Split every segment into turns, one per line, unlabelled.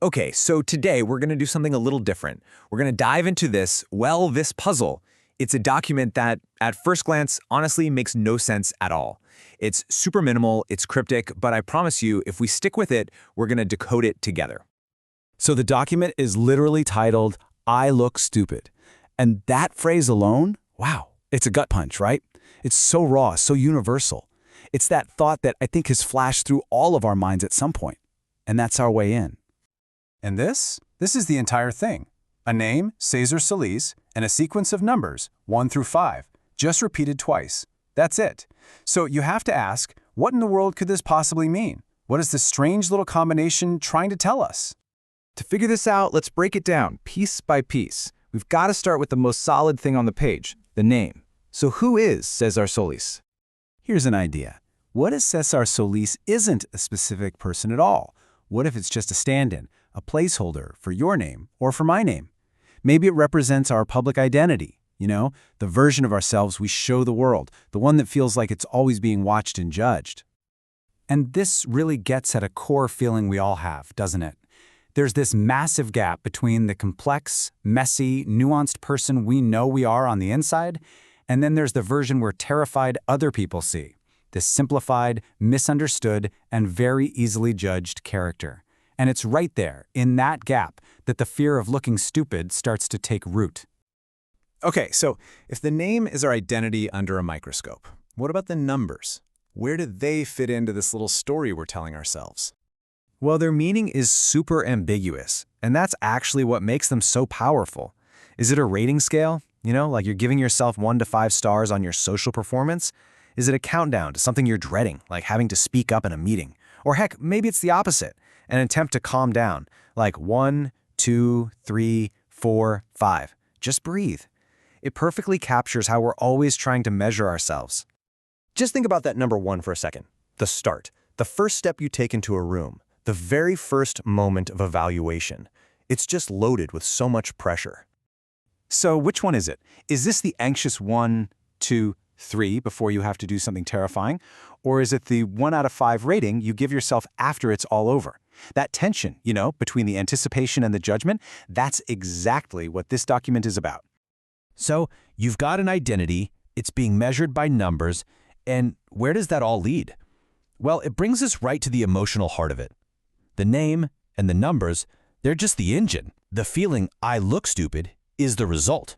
Okay, so today we're going to do something a little different. We're going to dive into this puzzle. It's a document that, at first glance, honestly makes no sense at all. It's super minimal, it's cryptic, but I promise you, if we stick with it, we're going to decode it together.
So the document is literally titled, "I look stupid." And that phrase alone, wow, it's a gut punch, right? It's so raw, so universal. It's that thought that I think has flashed through all of our minds at some point. And that's our way in.
And this is the entire thing. A name, Cesar Solis, and a sequence of numbers, 1 through 5, just repeated twice. That's it. So you have to ask, what in the world could this possibly mean? What is this strange little combination trying to tell us?
To figure this out, let's break it down piece by piece. We've got to start with the most solid thing on the page, the name. So who is Cesar Solis?
Here's an idea. What if Cesar Solis isn't a specific person at all? What if it's just a stand-in, a placeholder for your name or for my name? Maybe it represents our public identity, the version of ourselves we show the world, the one that feels like it's always being watched and judged. And this really gets at a core feeling we all have, doesn't it? There's this massive gap between the complex, messy, nuanced person we know we are on the inside, and then there's the version we're terrified other people see, this simplified, misunderstood, and very easily judged character. And it's right there, in that gap, that the fear of looking stupid starts to take root.
Okay, so if the name is our identity under a microscope, what about the numbers? Where do they fit into this little story we're telling ourselves? Well, their meaning is super ambiguous, and that's actually what makes them so powerful. Is it a rating scale? Like you're giving yourself 1 to 5 stars on your social performance? Is it a countdown to something you're dreading, like having to speak up in a meeting? Or heck, maybe it's the opposite, an attempt to calm down, like 1, 2, 3, 4, 5. Just breathe. It perfectly captures how we're always trying to measure ourselves. Just think about that number 1 for a second. The start, the first step you take into a room, the very first moment of evaluation. It's just loaded with so much pressure.
So which one is it? Is this the anxious 1, 2, 3 before you have to do something terrifying? Or is it the 1 out of 5 rating you give yourself after it's all over? That tension, between the anticipation and the judgment, that's exactly what this document is about.
So you've got an identity, it's being measured by numbers, and where does that all lead? Well, it brings us right to the emotional heart of it. The name and the numbers, they're just the engine. The feeling, "I look stupid," is the result.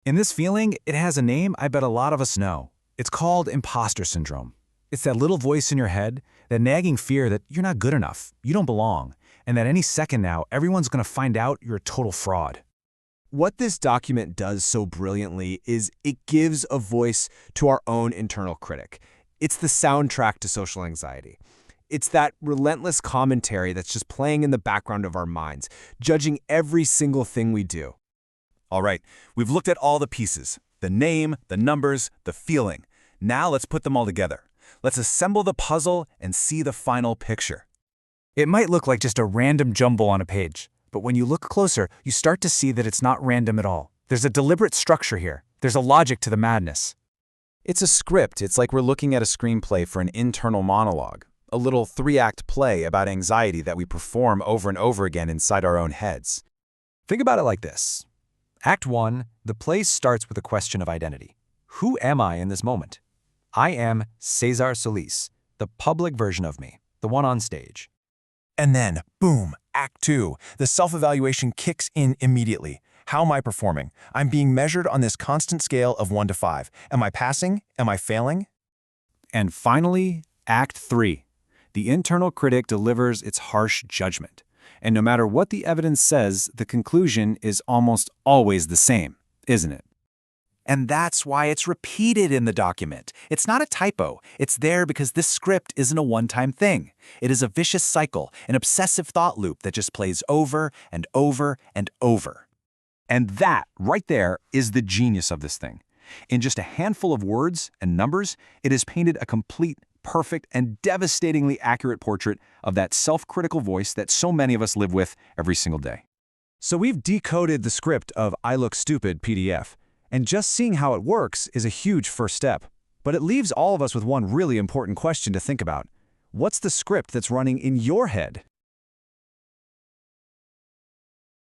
In this feeling, it has a name I bet a lot of us know. It's called Imposter Syndrome. It's that little voice in your head, that nagging fear that you're not good enough, you don't belong, and that any second now, everyone's going to find out you're a total fraud.
What this document does so brilliantly is it gives a voice to our own internal critic. It's the soundtrack to social anxiety. It's that relentless commentary that's just playing in the background of our minds, judging every single thing we do. All right, we've looked at all the pieces, the name, the numbers, the feeling. Now let's put them all together. Let's assemble the puzzle and see the final picture.
It might look like just a random jumble on a page, but when you look closer, you start to see that it's not random at all. There's a deliberate structure here. There's a logic to the madness.
It's a script. It's like we're looking at a screenplay for an internal monologue, a little 3-act play about anxiety that we perform over and over again inside our own heads.
Think about it like this. Act 1, the play starts with a question of identity. Who am I in this moment? I am Cesar Solis, the public version of me, the one on stage.
And then, boom, Act 2. The self-evaluation kicks in immediately. How am I performing? I'm being measured on this constant scale of 1 to 5. Am I passing? Am I failing?
And finally, Act 3. The internal critic delivers its harsh judgment. And no matter what the evidence says, the conclusion is almost always the same, isn't it? And that's why it's repeated in the document. It's not a typo. It's there because this script isn't a one-time thing. It is a vicious cycle, an obsessive thought loop that just plays over and over and over. And that, right there, is the genius of this thing. In just a handful of words and numbers, it has painted a complete, perfect, and devastatingly accurate portrait of that self-critical voice that so many of us live with every single day.
So we've decoded the script of I Look Stupid PDF. And just seeing how it works is a huge first step. But it leaves all of us with one really important question to think about. What's the script that's running in your head?